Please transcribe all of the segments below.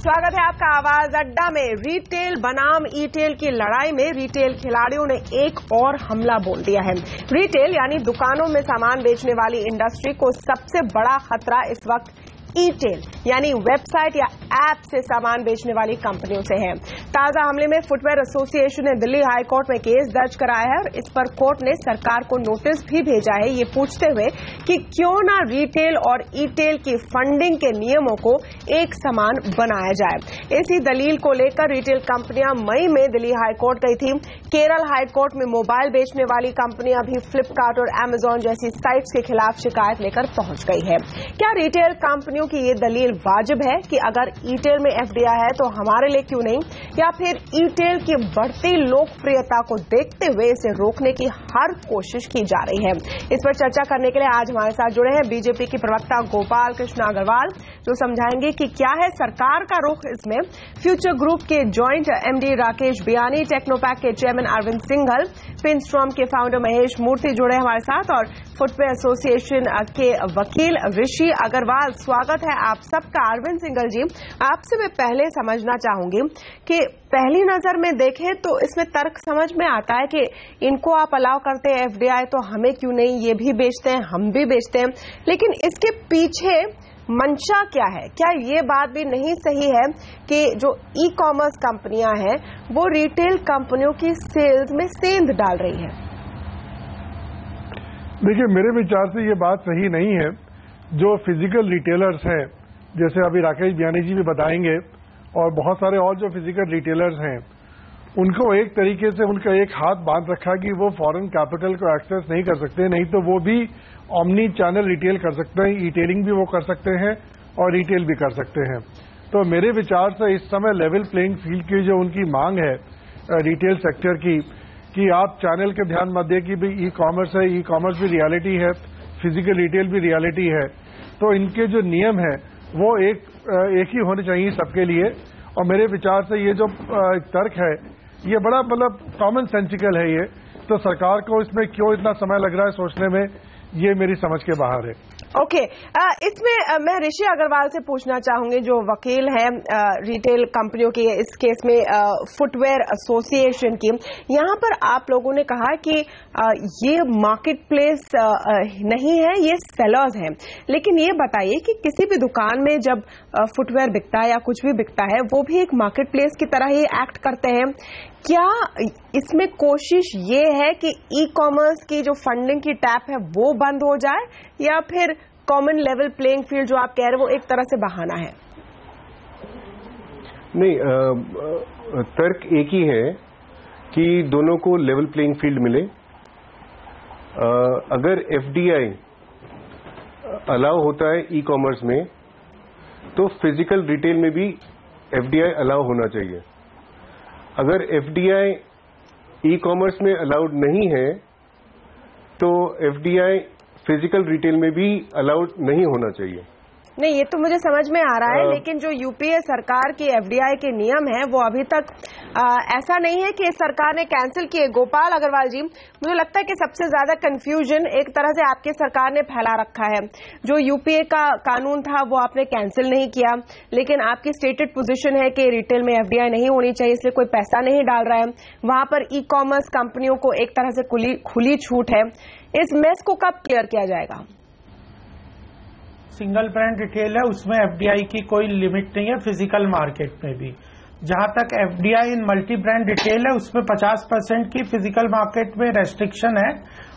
स्वागत है आपका आवाज अड्डा में। रिटेल बनाम ई-टेल की लड़ाई में रिटेल खिलाड़ियों ने एक और हमला बोल दिया है। रिटेल यानी दुकानों में सामान बेचने वाली इंडस्ट्री को सबसे बड़ा खतरा इस वक्त ई-टेल यानी वेबसाइट या ऐप से सामान बेचने वाली कंपनियों से है। ताजा हमले में फुटवेयर एसोसिएशन ने दिल्ली हाई कोर्ट में केस दर्ज कराया है और इस पर कोर्ट ने सरकार को नोटिस भी भेजा है, ये पूछते हुए कि क्यों ना रिटेल और ई-टेल की फंडिंग के नियमों को एक समान बनाया जाए। इसी दलील को लेकर रिटेल कंपनियां मई में दिल्ली हाई कोर्ट गई थी। केरल हाई कोर्ट में मोबाइल बेचने वाली कंपनियां भी फ्लिपकार्ट और अमेजॉन जैसी साइट्स के खिलाफ शिकायत लेकर पहुंच गई है। क्या रिटेल कंपनियों की ये दलील वाजिब है कि अगर ई-टेल में एफडीआई है तो हमारे लिए क्यों नहीं, या फिर ई-टेल की बढ़ती लोकप्रियता को देखते हुए इसे रोकने की हर कोशिश की जा रही है? इस पर चर्चा करने के लिए आज हमारे साथ जुड़े हैं बीजेपी की प्रवक्ता गोपाल कृष्ण अग्रवाल, जो समझाएंगे कि क्या है सरकार का रुख इसमें। फ्यूचर ग्रुप के joint MD Rakesh Biyani, Technopak के चेयरमैन अरविंद सिंघल, पिनस्टॉर्म के फाउंडर महेश मूर्ति जुड़े हमारे साथ और फुटवेयर एसोसिएशन के वकील ऋषि अग्रवाल। स्वागत है आप सबका। अरविंद सिंघल जी, आपसे मैं पहले समझना चाहूंगी कि पहली नजर में देखें तो इसमें तर्क समझ में आता है कि इनको आप अलाउ करते हैं एफडीआई तो हमें क्यों नहीं, ये भी बेचते हैं हम भी बेचते हैं, लेकिन इसके पीछे मंशा क्या है? क्या ये बात भी नहीं सही है कि जो ई कॉमर्स कंपनियां हैं वो रिटेल कंपनियों की सेल्स में सेंध डाल रही है? देखिए, मेरे विचार से ये बात सही नहीं है। जो फिजिकल रिटेलर्स हैं, जैसे अभी राकेश बियानी जी भी बताएंगे, और बहुत सारे और जो फिजिकल रिटेलर्स हैं, उनको एक तरीके से उनका एक हाथ बांध रखा कि वो फॉरेन कैपिटल को एक्सेस नहीं कर सकते, नहीं तो वो भी ऑमनी चैनल रिटेल कर सकते हैं, ई टेलिंग भी वो कर सकते हैं और रिटेल भी कर सकते हैं। तो मेरे विचार से इस समय लेवल प्लेइंग फील्ड की जो उनकी मांग है रिटेल सेक्टर की, कि आप चैनल के ध्यान मत दें कि भाई ई कॉमर्स है, ई कॉमर्स भी रियलिटी है, फिजिकल रिटेल भी रियलिटी है, तो इनके जो नियम है वो एक ही होने चाहिए सबके लिए। और मेरे विचार से ये जो तर्क है ये बड़ा मतलब कॉमन सेंसिकल है। ये तो सरकार को इसमें क्यों इतना समय लग रहा है सोचने में, ये मेरी समझ के बाहर है। ओके, इसमें मैं ऋषि अग्रवाल से पूछना चाहूंगी, जो वकील हैं रिटेल कंपनियों की, इस केस में फुटवेयर एसोसिएशन की। यहां पर आप लोगों ने कहा कि ये मार्केट प्लेस नहीं है, ये सेलर्स हैं, लेकिन ये बताइए कि किसी भी दुकान में जब फुटवेयर बिकता है या कुछ भी बिकता है वो भी एक मार्केट प्लेस की तरह ही एक्ट करते हैं। क्या इसमें कोशिश ये है कि ई कॉमर्स की जो फंडिंग की टैप है वो बंद हो जाए, या फिर कॉमन लेवल प्लेइंग फील्ड जो आप कह रहे हैं वो एक तरह से बहाना है? नहीं, तर्क एक ही है कि दोनों को लेवल प्लेइंग फील्ड मिले। अगर एफडीआई अलाउ होता है ई कॉमर्स में, तो फिजिकल रिटेल में भी एफडीआई अलाउ होना चाहिए। अगर एफडीआई ई कॉमर्स में अलाउड नहीं है तो एफडीआई फिजिकल रिटेल में भी अलाउड नहीं होना चाहिए। नहीं, ये तो मुझे समझ में आ रहा है, लेकिन जो यूपीए सरकार की एफडीआई के नियम है वो अभी तक ऐसा नहीं है कि सरकार ने कैंसिल किए। गोपाल अग्रवाल जी, मुझे लगता है कि सबसे ज्यादा कंफ्यूजन एक तरह से आपकी सरकार ने फैला रखा है। जो यूपीए का कानून था वो आपने कैंसिल नहीं किया, लेकिन आपकी स्टेटेड पोजीशन है कि रिटेल में एफडीआई नहीं होनी चाहिए, इसलिए कोई पैसा नहीं डाल रहा है। वहां पर ई कॉमर्स कंपनियों को एक तरह से खुली छूट है। इस मेस को कब क्लियर किया जाएगा? सिंगल ब्रांड रिटेल है, उसमें एफडीआई की कोई लिमिट नहीं है, फिजिकल मार्केट में भी। जहां तक एफडीआई इन मल्टी ब्रांड रिटेल है उसमें 50% की फिजिकल मार्केट में रेस्ट्रिक्शन है,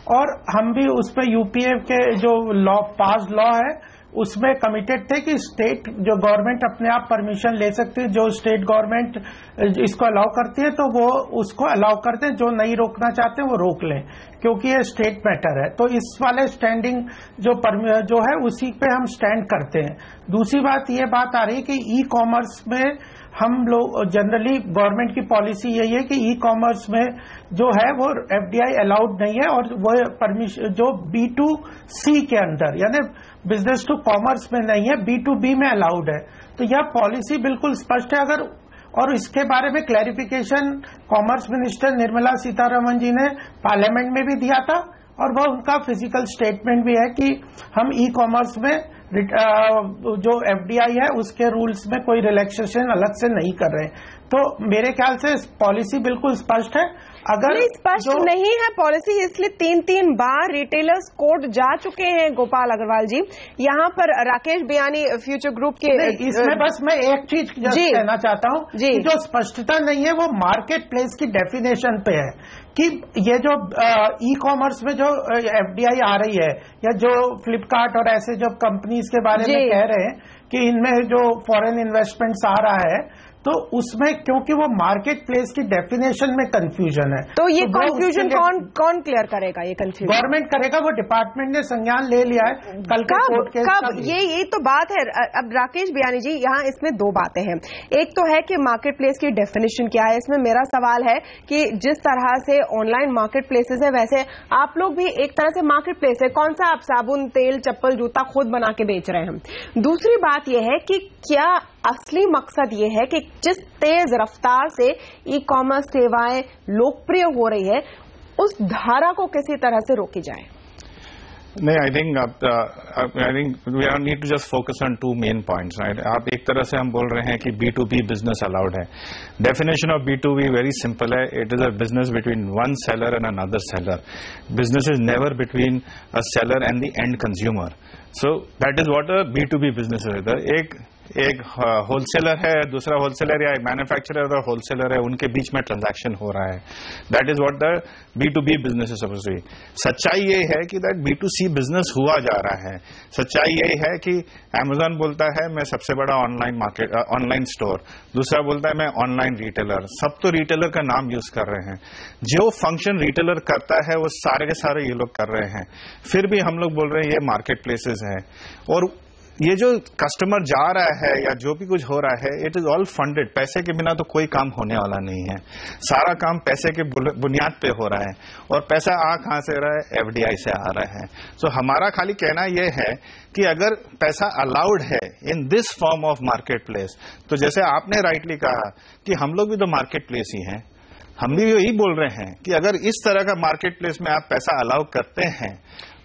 और हम भी उस पर यूपीए के जो पास लॉ है उसमें कमिटेड थे कि स्टेट जो गवर्नमेंट अपने आप परमिशन ले सकती है। जो स्टेट गवर्नमेंट इसको अलाउ करती है तो वो उसको अलाउ करते हैं, जो नहीं रोकना चाहते वो रोक लें, क्योंकि ये स्टेट मैटर है। तो इस वाले स्टैंडिंग जो है उसी पे हम स्टैंड करते हैं। दूसरी बात ये बात आ रही है कि ई कॉमर्स में हम लोग जनरली गवर्नमेंट की पॉलिसी यही है कि ई कॉमर्स में जो है वो एफडीआई अलाउड नहीं है, और वो परमिशन जो B2C के अंदर यानी बिजनेस टू कॉमर्स में नहीं है, B2B में अलाउड है। तो यह पॉलिसी बिल्कुल स्पष्ट है। अगर और इसके बारे में clarification commerce minister Nirmala Sitharaman ji ने पार्लियामेंट में भी दिया था, और वह उनका फिजिकल स्टेटमेंट भी है कि हम ई कॉमर्स में जो एफडीआई है उसके रूल्स में कोई रिलैक्सेशन अलग से नहीं कर रहे हैं। तो मेरे ख्याल से पॉलिसी बिल्कुल स्पष्ट है। अगर स्पष्ट नहीं है पॉलिसी, इसलिए 3 बार रिटेलर्स कोर्ट जा चुके हैं गोपाल अग्रवाल जी। यहाँ पर राकेश बियानी फ्यूचर ग्रुप के इसमें बस मैं एक चीज कहना चाहता हूँ कि जो स्पष्टता नहीं है वो मार्केट प्लेस की डेफिनेशन पे है कि ये जो ई कॉमर्स में जो एफडीआई आ रही है या जो फ्लिपकार्ट और ऐसे जो कंपनीज के बारे में कह रहे हैं कि इनमें जो फॉरेन इन्वेस्टमेंट्स आ रहा है, तो उसमें क्योंकि वो मार्केट प्लेस की डेफिनेशन में कंफ्यूजन है। तो ये कंफ्यूजन कौन क्लियर करेगा? ये कंफ्यूजन गवर्नमेंट करेगा। वो डिपार्टमेंट ने संज्ञान ले लिया है कल के कोर्ट केस का। ये तो बात है। अब राकेश बियानी जी, यहाँ इसमें 2 बातें हैं। एक तो है कि मार्केट प्लेस की डेफिनेशन क्या है। इसमें मेरा सवाल है कि जिस तरह से ऑनलाइन मार्केट प्लेसेस है, वैसे आप लोग भी एक तरह से मार्केट प्लेस है। कौन सा आप साबुन, तेल, चप्पल, जूता खुद बना के बेच रहे हैं। दूसरी बात यह है कि क्या असली मकसद ये है कि जिस तेज रफ्तार से ई कॉमर्स सेवाएं लोकप्रिय हो रही है, उस धारा को किसी तरह से रोकी जाए? नहीं, I think we are need to just focus on 2 main points, right. आप एक तरह से हम बोल रहे हैं कि B2B बिजनेस अलाउड है। Definition of B2B very simple है। It is a business between one seller and another seller. Business is never between a seller and the end consumer. So that is what a B2B business है। एक wholesaler है, दूसरा wholesaler या एक manufacturer और wholesaler है, उनके बीच में ट्रांजैक्शन हो रहा है। That is what the B2B business is supposed to be. सच्चाई ये है कि दैट B2C बिजनेस हुआ जा रहा है। सच्चाई ये है कि Amazon बोलता है मैं सबसे बड़ा ऑनलाइन स्टोर, दूसरा बोलता है मैं ऑनलाइन रिटेलर। सब तो रिटेलर का नाम यूज कर रहे हैं। जो फंक्शन रिटेलर करता है वो सारे के सारे ये लोग कर रहे हैं। फिर भी हम लोग बोल रहे हैं ये मार्केट प्लेसेस है। और ये जो कस्टमर जा रहा है या जो भी कुछ हो रहा है, इट इज ऑल फंडेड। पैसे के बिना तो कोई काम होने वाला नहीं है। सारा काम पैसे के बुनियाद पे हो रहा है। और पैसा कहां से रहा है? एफडीआई से आ रहा है। सो हमारा खाली कहना यह है कि अगर पैसा अलाउड है in this form of market place, तो जैसे आपने राइटली कहा कि हम लोग भी तो मार्केट प्लेस ही हैं। हम भी यही बोल रहे हैं कि अगर इस तरह का मार्केट प्लेस में आप पैसा अलाउ करते हैं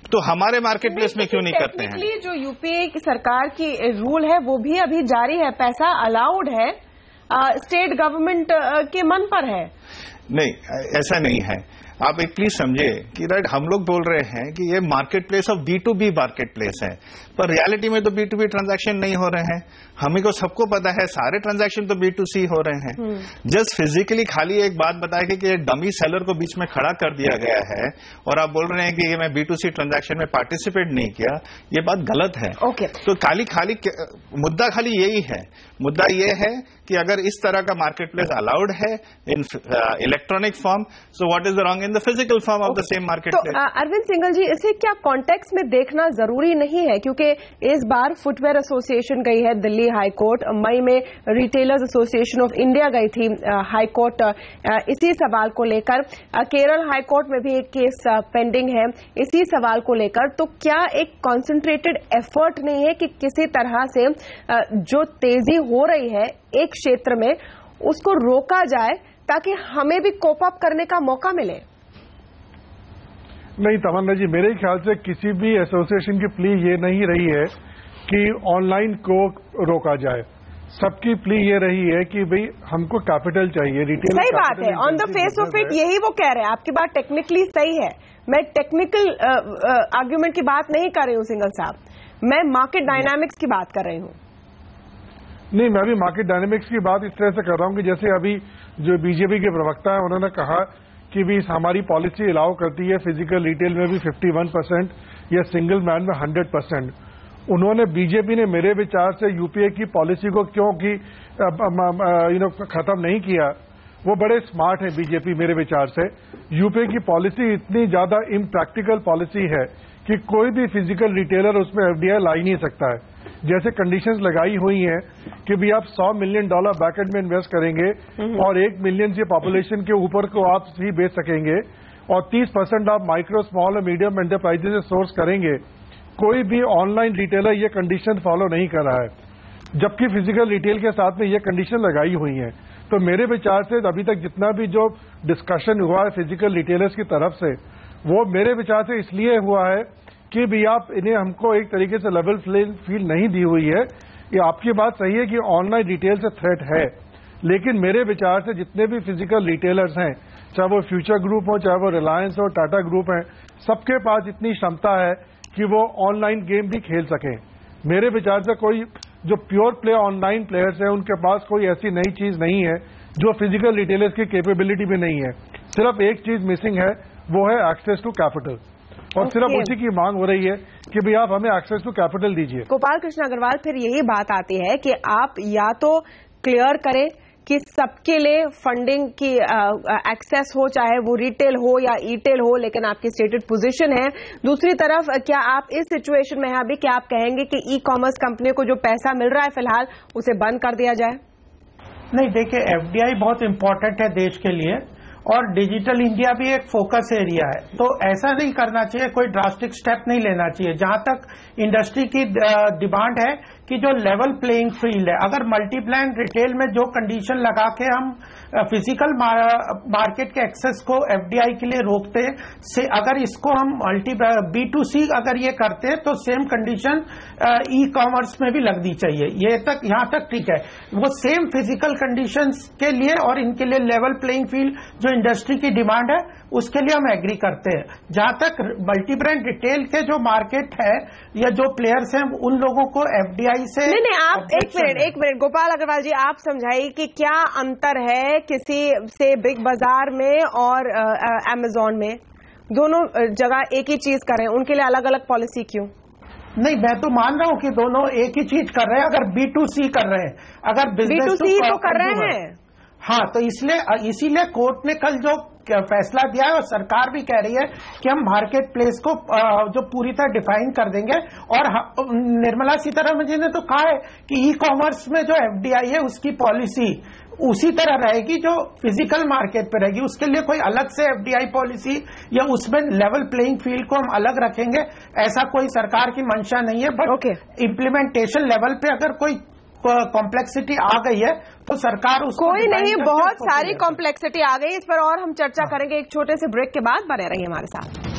तो हमारे मार्केट प्लेस में क्यों नहीं करते हैं? जो यूपीए की सरकार की रूल है वो भी अभी जारी है। पैसा अलाउड है, स्टेट गवर्नमेंट के मन पर है। नहीं, ऐसा नहीं है। आप एक प्लीज समझे कि राइट, हम लोग बोल रहे हैं कि ये market place of B2B market place है, पर रियलिटी में तो B2B ट्रांजैक्शन नहीं हो रहे हैं। हमें को सबको पता है सारे ट्रांजैक्शन तो B2C हो रहे हैं। जस्ट फिजिकली खाली एक बात बताएगी कि डमी सेलर को बीच में खड़ा कर दिया गया है और आप बोल रहे हैं कि मैं B2C ट्रांजैक्शन में पार्टिसिपेट नहीं किया, ये बात गलत है। तो खाली मुद्दा खाली यही है। मुद्दा ये है कि अगर इस तरह का मार्केट प्लेस अलाउड है in electronic form, so what is the wrong in the physical form of the same market place? Arvind Singhal ji, इसे क्या कॉन्टेक्स्ट में देखना जरूरी नहीं है? क्योंकि इस बार फुटवेयर एसोसिएशन गई है दिल्ली हाई कोर्ट, मई में रिटेलर्स एसोसिएशन ऑफ इंडिया गई थी हाई कोर्ट इसी सवाल को लेकर। केरल हाई कोर्ट में भी एक केस पेंडिंग है इसी सवाल को लेकर। तो क्या एक कॉन्सेंट्रेटेड एफर्ट नहीं है कि किसी तरह से जो तेजी हो रही है एक क्षेत्र में उसको रोका जाए ताकि हमें भी कोप अप करने का मौका मिले? नहीं तमन्ना जी, मेरे ख्याल से किसी भी एसोसिएशन की प्ली ये नहीं रही है कि ऑनलाइन को रोका जाए। सबकी प्ली ये रही है कि भाई हमको कैपिटल चाहिए, रिटेल। सही बात है, on the face of it यही वो कह रहे हैं। आपकी बात टेक्निकली सही है। मैं टेक्निकल आर्ग्यूमेंट की बात नहीं कर रही हूँ सिंघल साहब, मैं मार्केट डायनामिक्स की बात कर रही हूँ। नहीं, मैं भी मार्केट डायनेमिक्स की बात इस तरह से कर रहा हूं कि जैसे अभी जो बीजेपी के प्रवक्ता है उन्होंने कहा कि भी हमारी पॉलिसी अलाउ करती है फिजिकल रिटेल में भी 51% या सिंगल मैन में 100%। उन्होंने बीजेपी ने मेरे विचार से यूपीए की पॉलिसी को क्यों की खत्म नहीं किया, वो बड़े स्मार्ट है बीजेपी मेरे विचार से। यूपीए की पॉलिसी इतनी ज्यादा इम्प्रैक्टिकल पॉलिसी है कि कोई भी फिजिकल रिटेलर उसमें एफडीआई ला ही नहीं सकता है। जैसे कंडीशंस लगाई हुई हैं कि भी आप $100 मिलियन बैकएंड में इन्वेस्ट करेंगे और 1 मिलियन से पॉपुलेशन के ऊपर को आप ही बेच सकेंगे और 30% आप माइक्रो, स्मॉल और मीडियम एंटरप्राइजेस से सोर्स करेंगे। कोई भी ऑनलाइन रिटेलर ये कंडीशन फॉलो नहीं कर रहा है, जबकि फिजिकल रिटेल के साथ में ये कंडीशन लगाई हुई है। तो मेरे विचार से अभी तक जितना भी जो डिस्कशन हुआ है फिजिकल रिटेलर्स की तरफ से, वो मेरे विचार से इसलिए हुआ है कि भी आप इन्हें हमको एक तरीके से लेवल प्लेइंग फील्ड नहीं दी हुई है। ये आपकी बात सही है कि ऑनलाइन रिटेल से थ्रेट है, लेकिन मेरे विचार से जितने भी फिजिकल रिटेलर्स हैं, चाहे वो फ्यूचर ग्रुप हो, चाहे वो रिलायंस हो, टाटा ग्रुप है, सबके पास इतनी क्षमता है कि वो ऑनलाइन गेम भी खेल सकें। मेरे विचार से कोई जो प्योर प्ले ऑनलाइन प्लेयर्स हैं उनके पास कोई ऐसी नई चीज नहीं है जो फिजिकल रिटेलर्स की कैपेबिलिटी में नहीं है। सिर्फ एक चीज मिसिंग है, वो है एक्सेस टू कैपिटल, और सिर्फ उसी की मांग हो रही है कि भाई आप हमें एक्सेस टू कैपिटल दीजिए। गोपाल कृष्ण अग्रवाल, फिर यही बात आती है कि आप या तो क्लियर करें कि सबके लिए फंडिंग की एक्सेस हो, चाहे वो रिटेल हो या ईटेल हो, लेकिन आपकी स्टेटेड पोजीशन है। दूसरी तरफ क्या आप इस सिचुएशन में हैं अभी क्या आप कहेंगे कि ई कॉमर्स कंपनियों को जो पैसा मिल रहा है फिलहाल उसे बंद कर दिया जाए? नहीं, देखिए एफडीआई बहुत इंपॉर्टेंट है देश के लिए और डिजिटल इंडिया भी एक फोकस एरिया है, तो ऐसा नहीं करना चाहिए, कोई ड्रास्टिक स्टेप नहीं लेना चाहिए। जहां तक इंडस्ट्री की डिमांड है कि जो लेवल प्लेइंग फील्ड है, अगर मल्टी ब्रांड रिटेल में जो कंडीशन लगा के हम फिजिकल मार्केट के एक्सेस को एफडीआई के लिए रोकते हैं, से अगर इसको हम B2C अगर ये करते हैं तो सेम कंडीशन ई कॉमर्स में भी लगनी चाहिए। ये तक यहां तक ठीक है, वो सेम फिजिकल कंडीशंस के लिए और इनके लिए लेवल प्लेइंग फील्ड जो इंडस्ट्री की डिमांड है उसके लिए हम एग्री करते हैं। जहां तक मल्टी ब्रांड रिटेल के जो मार्केट है या जो प्लेयर्स हैं उन लोगों को एफडीआई से नहीं, आप एक मिनट गोपाल अग्रवाल जी, आप समझाइए कि क्या अंतर है किसी से बिग बाजार में और अमेजोन में? दोनों जगह एक ही चीज कर रहे हैं, उनके लिए अलग अलग पॉलिसी क्यों? नहीं, मैं तो मान रहा हूं कि दोनों एक ही चीज कर रहे हैं। अगर B2C कर रहे हैं, अगर बिजनेस B2C तो कर रहे हैं, हाँ, तो इसीलिए कोर्ट ने कल जो फैसला दिया है और सरकार भी कह रही है कि हम मार्केट प्लेस को जो पूरी तरह डिफाइन कर देंगे। और निर्मला सीतारमण जी ने तो कहा है कि ई कॉमर्स में जो एफडीआई है उसकी पॉलिसी उसी तरह रहेगी जो फिजिकल मार्केट पे रहेगी, उसके लिए कोई अलग से एफडीआई पॉलिसी या उसमें लेवल प्लेइंग फील्ड को हम अलग रखेंगे, ऐसा कोई सरकार की मंशा नहीं है। बट इम्प्लीमेंटेशन लेवल पे अगर कोई कॉम्प्लेक्सिटी आ गई है तो सरकार उसको कोई नहीं, बहुत सारी कॉम्प्लेक्सिटी आ गई। इस पर और हम चर्चा करेंगे एक छोटे से ब्रेक के बाद। बने रहिए हमारे साथ।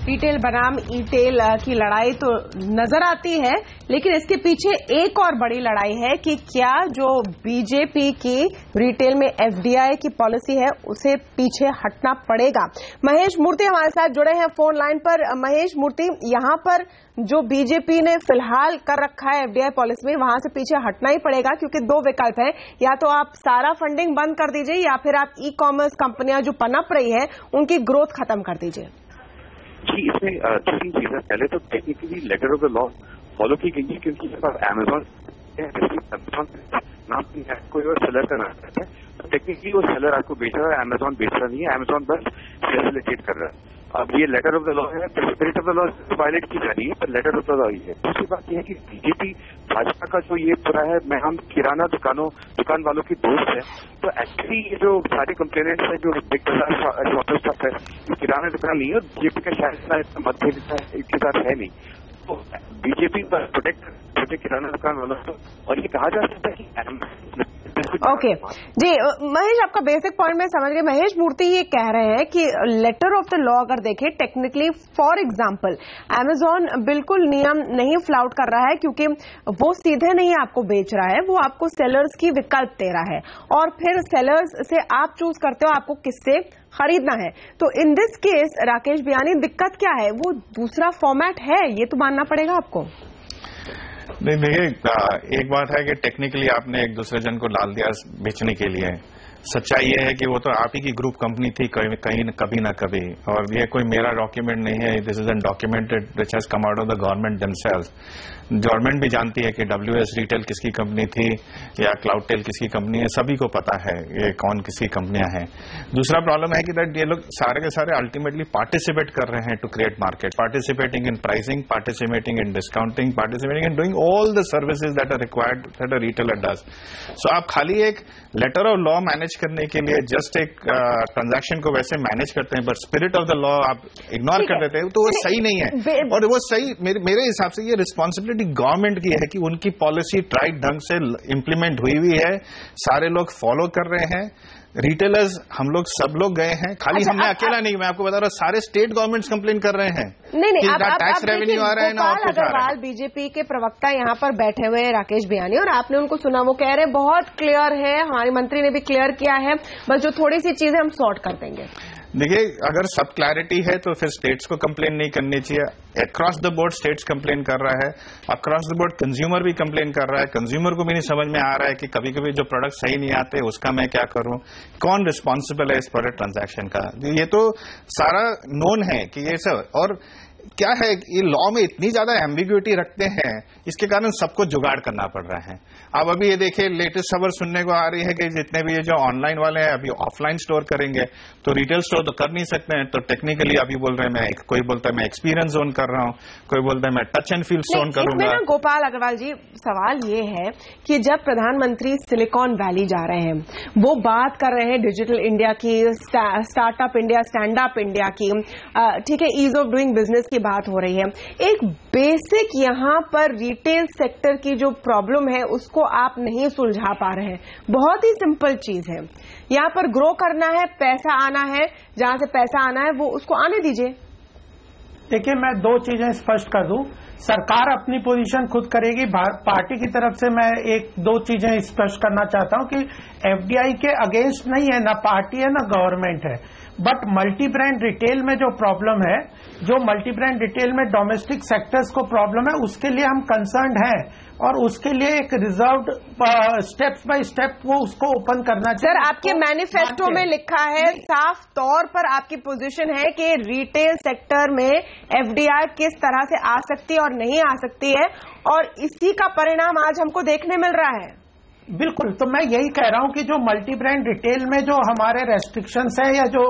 रिटेल बनाम ईटेल की लड़ाई तो नजर आती है, लेकिन इसके पीछे एक और बड़ी लड़ाई है कि क्या जो बीजेपी की रिटेल में एफडीआई की पॉलिसी है उसे पीछे हटना पड़ेगा। महेश मूर्ति हमारे साथ जुड़े हैं फोन लाइन पर। महेश मूर्ति, यहां पर जो बीजेपी ने फिलहाल कर रखा है एफडीआई पॉलिसी में, वहां से पीछे हटना ही पड़ेगा, क्योंकि दो विकल्प हैं, या तो आप सारा फंडिंग बंद कर दीजिए या फिर आप ई कॉमर्स कंपनियां जो पनप रही है उनकी ग्रोथ खत्म कर दीजिए। जी, इसमें दो तीन चीजें। पहले तो technically letter of the law follow की गई है, क्योंकि जब आप अमेजोन नाम कोई और सेलर का नाम रहता है तो टेक्निकली वो सेलर आपको बेच रहा है, अमेजोन बेच रहा नहीं है, अमेजोन बस फैसिलिटेट कर रहा है। अब ये लेटर ऑफ द लॉ है, spirit of the law violate की जा रही है, पर लेटर ऑफ द लॉ ही है। दूसरी बात यह है कि बीजेपी भाजपा का जो ये पूरा है, मैं हम किराना दुकान वालों की दोस्त है, तो एक्चुअली ये जो सारे कंप्लेनेंट्स है जो बिग बाजार शॉपर्स तक है, ये किराना दुकान नहीं है और बीजेपी का शायद इतना मतभेद इनके साथ है नहीं। तो बीजेपी पर प्रोटेक्ट किराना दुकान वालों को, और ये कहा जा सकता है कि ओके जी महेश, आपका बेसिक पॉइंट में समझ गए। महेश मूर्ति ये कह रहे हैं कि लेटर ऑफ द लॉ अगर देखें टेक्निकली, फॉर एग्जांपल अमेजॉन बिल्कुल नियम नहीं फ्लाउट कर रहा है, क्योंकि वो सीधे नहीं आपको बेच रहा है, वो आपको सेलर्स की विकल्प दे रहा है और फिर सेलर्स से आप चूज करते हो आपको किससे खरीदना है। तो in this case Rakesh Biyani, दिक्कत क्या है? वो दूसरा फॉर्मेट है, ये तो मानना पड़ेगा आपको। नहीं, देखिए एक बात है कि टेक्निकली आपने एक दूसरे जन को डाल दिया बेचने के लिए। सच्चाई ये है कि वो तो आप ही की ग्रुप कंपनी थी कहीं कभी ना कभी, और ये कोई मेरा डॉक्यूमेंट नहीं है, this is an documented which has come out of the government themselves. Government भी जानती है कि WS रिटेल किसकी कंपनी थी या क्लाउडटेल किसकी कंपनी है, सभी को पता है ये कौन किसकी कंपनियां हैं। दूसरा प्रॉब्लम है कि दैट ये लोग सारे के सारे अल्टीमेटली पार्टिसिपेट कर रहे हैं to create market, participating in pricing, participating in discounting, participating in doing all the services that are required that a retailer does. So आप खाली एक letter of law manage manage करने के लिए जस्ट एक ट्रांजैक्शन को वैसे मैनेज करते हैं, but spirit of the law आप इग्नोर कर देते हैं, तो वो सही नहीं है। और वो सही मेरे हिसाब से ये रिस्पॉन्सिबिलिटी गवर्नमेंट की है कि उनकी पॉलिसी राइट ढंग से इम्प्लीमेंट हुई है, सारे लोग फॉलो कर रहे हैं। रिटेलर्स हम लोग सब लोग गए हैं, खाली हमने अकेला नहीं, मैं आपको बता रहा हूं सारे स्टेट गवर्नमेंट्स कंप्लेन कर रहे हैं। नहीं ना टैक्स रेवेन्यू आ रहा है, ना और कुछ आ रहा है। बीजेपी के प्रवक्ता यहाँ पर बैठे हुए हैं राकेश बियानी, और आपने उनको सुना, वो कह रहे हैं बहुत क्लियर है, हमारे मंत्री ने भी क्लियर किया है, बस जो थोड़ी सी चीजें हम सॉर्ट कर देंगे। देखिए, अगर सब क्लैरिटी है तो फिर स्टेट्स को कंप्लेन नहीं करनी चाहिए। Across the board states complain कर रहा है, अक्रॉस द बोर्ड कंज्यूमर भी कंप्लेन कर रहा है। कंज्यूमर को भी नहीं समझ में आ रहा है कि कभी कभी जो प्रोडक्ट सही नहीं आते उसका मैं क्या करूं, कौन रिस्पॉन्सिबल है इस प्रोडक्ट ट्रांजैक्शन का। ये तो सारा नोन है कि ये सब, और क्या है ये लॉ में इतनी ज्यादा एम्बिग्युइटी रखते हैं, इसके कारण सबको जुगाड़ करना पड़ रहा है। अब अभी ये देखिए, लेटेस्ट खबर सुनने को आ रही है कि जितने भी ये जो ऑनलाइन वाले हैं अभी ऑफलाइन स्टोर करेंगे, तो रिटेल स्टोर तो कर नहीं सकते हैं, तो टेक्निकली अभी बोल रहे हैं मैं, कोई बोलता है मैं एक्सपीरियंस जोन कर रहा हूं, कोई बोलता है मैं टच एंड फील जोन करूंगा। गोपाल अग्रवाल जी, सवाल ये है कि जब प्रधानमंत्री सिलिकॉन वैली जा रहे हैं, वो बात कर रहे हैं डिजिटल इंडिया की, startup India, stand up India की, ठीक है, ईज ऑफ डूइंग बिजनेस की बात हो रही है। एक बेसिक यहां पर रिटेल सेक्टर की जो प्रॉब्लम है उसको आप नहीं सुलझा पा रहे हैं। बहुत ही सिंपल चीज है, यहां पर ग्रो करना है, पैसा आना है, जहां से पैसा आना है वो उसको आने दीजिए। देखिए, मैं दो चीजें स्पष्ट कर दूं, सरकार अपनी पोजीशन खुद करेगी। पार्टी की तरफ से मैं एक दो चीजें स्पष्ट करना चाहता हूं कि एफडीआई के अगेंस्ट नहीं है, ना पार्टी है ना गवर्नमेंट है, बट मल्टी ब्रांड रिटेल में जो प्रॉब्लम है, जो मल्टी ब्रांड रिटेल में डोमेस्टिक सेक्टर्स को प्रॉब्लम है, उसके लिए हम कंसर्न्ड हैं, और उसके लिए एक रिजर्व्ड स्टेप्स बाय स्टेप वो उसको ओपन करना चाहिए। सर, आपके मैनिफेस्टो में लिखा है, साफ तौर पर आपकी पोजीशन है कि रिटेल सेक्टर में एफडीआई किस तरह से आ सकती है और नहीं आ सकती है, और इसी का परिणाम आज हमको देखने मिल रहा है। बिल्कुल, तो मैं यही कह रहा हूं कि जो मल्टी ब्रांड रिटेल में जो हमारे रेस्ट्रिक्शंस हैं या जो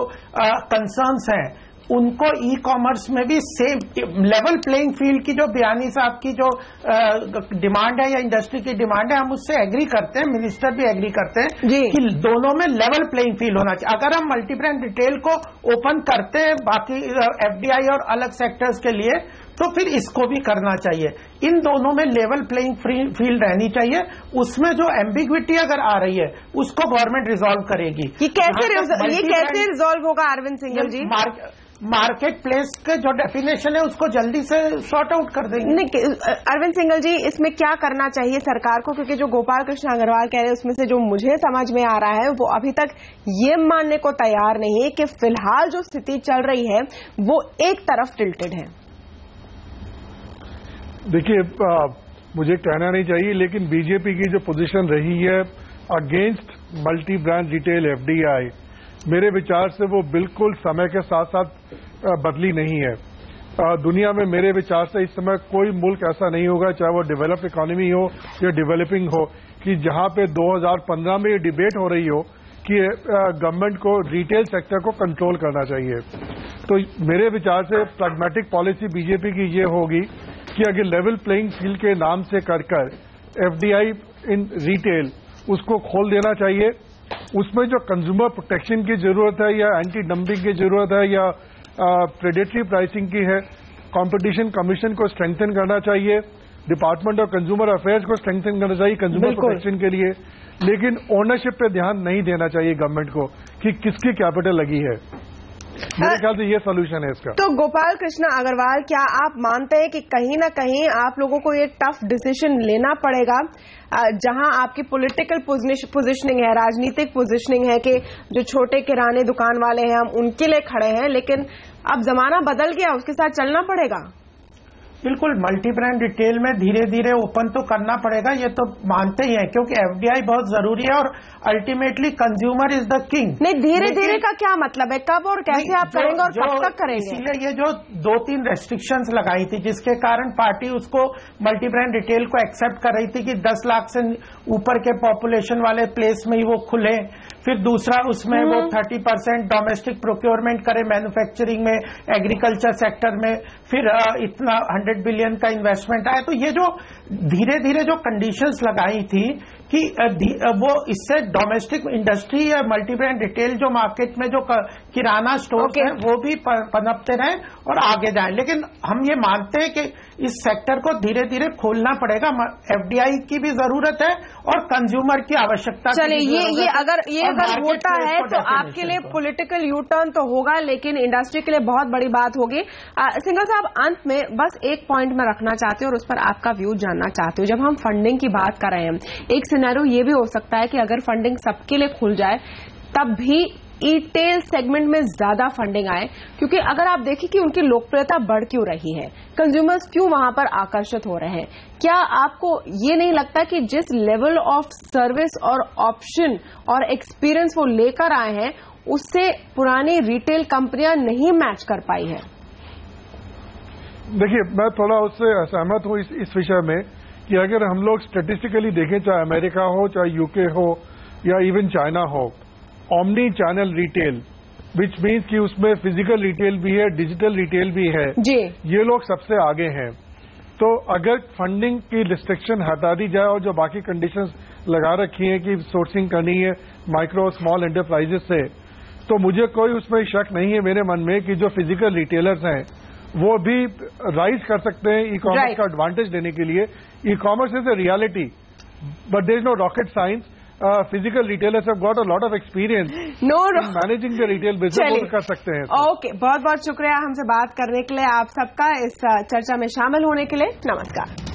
कंसर्न्स हैं, उनको ई कॉमर्स में भी सेम लेवल प्लेइंग फील्ड की जो बियानी साहब की जो डिमांड है या इंडस्ट्री की डिमांड है, हम उससे एग्री करते हैं, मिनिस्टर भी एग्री करते हैं कि दोनों में लेवल प्लेइंग फील्ड होना चाहिए। अगर हम मल्टी ब्रांड रिटेल को ओपन करते हैं बाकी एफडीआई और अलग सेक्टर्स के लिए, तो फिर इसको भी करना चाहिए। इन दोनों में लेवल प्लेइंग फील्ड रहनी चाहिए। उसमें जो एम्बिग्विटी अगर आ रही है उसको गवर्नमेंट रिजॉल्व करेगी। ये कैसे रिजॉल्व होगा अरविंद सिंघल जी? मार्केट प्लेस के जो डेफिनेशन है उसको जल्दी से सॉर्ट आउट कर देंगे। नहीं, अरविंद सिंघल जी, इसमें क्या करना चाहिए सरकार को? क्योंकि जो गोपाल कृष्ण अग्रवाल कह रहे हैं उसमें से जो मुझे समझ में आ रहा है, वो अभी तक ये मानने को तैयार नहीं है कि फिलहाल जो स्थिति चल रही है वो एक तरफ टिल्टेड है। देखिए, मुझे कहना नहीं चाहिए, लेकिन बीजेपी की जो पोजीशन रही है against multi brand retail FDI, मेरे विचार से वो बिल्कुल समय के साथ साथ बदली नहीं है। दुनिया में मेरे विचार से इस समय कोई मुल्क ऐसा नहीं होगा, चाहे वो डेवलप्ड इकोनॉमी हो या डेवलपिंग हो, कि जहां पे 2015 में ये डिबेट हो रही हो कि गवर्नमेंट को रिटेल सेक्टर को कंट्रोल करना चाहिए। तो मेरे विचार से प्रैग्मेटिक पॉलिसी बीजेपी की ये होगी कि अगर लेवल प्लेइंग फील्ड के नाम से कर एफडीआई इन रिटेल उसको खोल देना चाहिए। उसमें जो कंज्यूमर प्रोटेक्शन की जरूरत है या एंटी डंपिंग की जरूरत है या प्रेडेटरी प्राइसिंग की है, कंपटीशन कमीशन को स्ट्रेंथन करना चाहिए, डिपार्टमेंट ऑफ कंज्यूमर अफेयर्स को स्ट्रेंथन करना चाहिए कंज्यूमर प्रोटेक्शन के लिए, लेकिन ओनरशिप पे ध्यान नहीं देना चाहिए गवर्नमेंट को कि किसकी कैपिटल लगी है। मेरे ख्याल से ये सोल्यूशन है इसका। तो गोपाल कृष्ण अग्रवाल, क्या आप मानते हैं कि कहीं ना कहीं आप लोगों को ये टफ डिसीजन लेना पड़ेगा, जहां आपकी पॉलिटिकल पोजीशनिंग है, राजनीतिक पोजीशनिंग है कि जो छोटे किराने दुकान वाले हैं हम उनके लिए खड़े हैं, लेकिन अब जमाना बदल गया, उसके साथ चलना पड़ेगा? बिल्कुल, मल्टी ब्रांड रिटेल में धीरे धीरे ओपन तो करना पड़ेगा, ये तो मानते ही हैं, क्योंकि एफडीआई बहुत जरूरी है और ultimately consumer is the king. नहीं, धीरे धीरे का क्या मतलब है? कब और कैसे आप करेंगे और कब तक करेंगे? इसीलिए ये जो 2-3 रेस्ट्रिक्शंस लगाई थी, जिसके कारण पार्टी उसको मल्टी ब्रांड रिटेल को एक्सेप्ट कर रही थी कि 10 लाख से ऊपर के पॉपुलेशन वाले प्लेस में ही वो खुले। फिर दूसरा, उसमें वो 30% डोमेस्टिक प्रोक्योरमेंट करे मैन्युफैक्चरिंग में, एग्रीकल्चर सेक्टर में, फिर इतना 100 बिलियन का इन्वेस्टमेंट आया। तो ये जो धीरे धीरे जो कंडीशंस लगाई थी कि वो इससे डोमेस्टिक इंडस्ट्री या मल्टी ब्रांड रिटेल जो मार्केट में जो किराना स्टोर हैं वो भी पनपते रहे और आगे जाए, लेकिन हम ये मानते हैं कि इस सेक्टर को धीरे धीरे खोलना पड़ेगा। एफडीआई की भी जरूरत है और कंज्यूमर की आवश्यकता। चलिए ये अगर होता है तो आपके लिए पॉलिटिकल यू टर्न तो होगा, लेकिन इंडस्ट्री के लिए बहुत बड़ी बात होगी। सिंघल साहब, अंत में बस एक पॉइंट में रखना चाहते हो और उस पर आपका व्यू जानना चाहते हो। जब हम फंडिंग की बात कर रहे हैं, एक सिनेरियो ये भी हो सकता है कि अगर फंडिंग सबके लिए खुल जाए तब भी ई-टेल सेगमेंट में ज्यादा फंडिंग आए, क्योंकि अगर आप देखें कि उनकी लोकप्रियता बढ़ क्यों रही है, कंज्यूमर्स क्यों वहां पर आकर्षित हो रहे हैं। क्या आपको ये नहीं लगता कि जिस लेवल ऑफ सर्विस और ऑप्शन और एक्सपीरियंस वो लेकर आए हैं उससे पुरानी रिटेल कंपनियां नहीं मैच कर पाई है? देखिए, मैं थोड़ा उससे असहमत हूं इस विषय में कि अगर हम लोग स्टैटिस्टिकली देखें, चाहे अमेरिका हो, चाहे यूके हो या इवन चाइना हो, omni channel retail which means कि उसमें फिजिकल रिटेल भी है, डिजिटल रिटेल भी है जी, ये लोग सबसे आगे हैं। तो अगर फंडिंग की रिस्ट्रिक्शन हटा दी जाए और जो बाकी कंडीशंस लगा रखी हैं कि सोर्सिंग करनी है माइक्रो स्मॉल एंटरप्राइजेस से, तो मुझे कोई उसमें शक नहीं है मेरे मन में कि जो फिजिकल रिटेलर्स हैं वो भी राइज कर सकते हैं ई कॉमर्स का एडवांटेज लेने के लिए। E commerce is a reality but there is no rocket science. Physical retailers have got a lot of experience managing the retail business, वो कर सकते हैं। ओके, बहुत बहुत शुक्रिया हमसे बात करने के लिए, आप सबका इस चर्चा में शामिल होने के लिए। नमस्कार।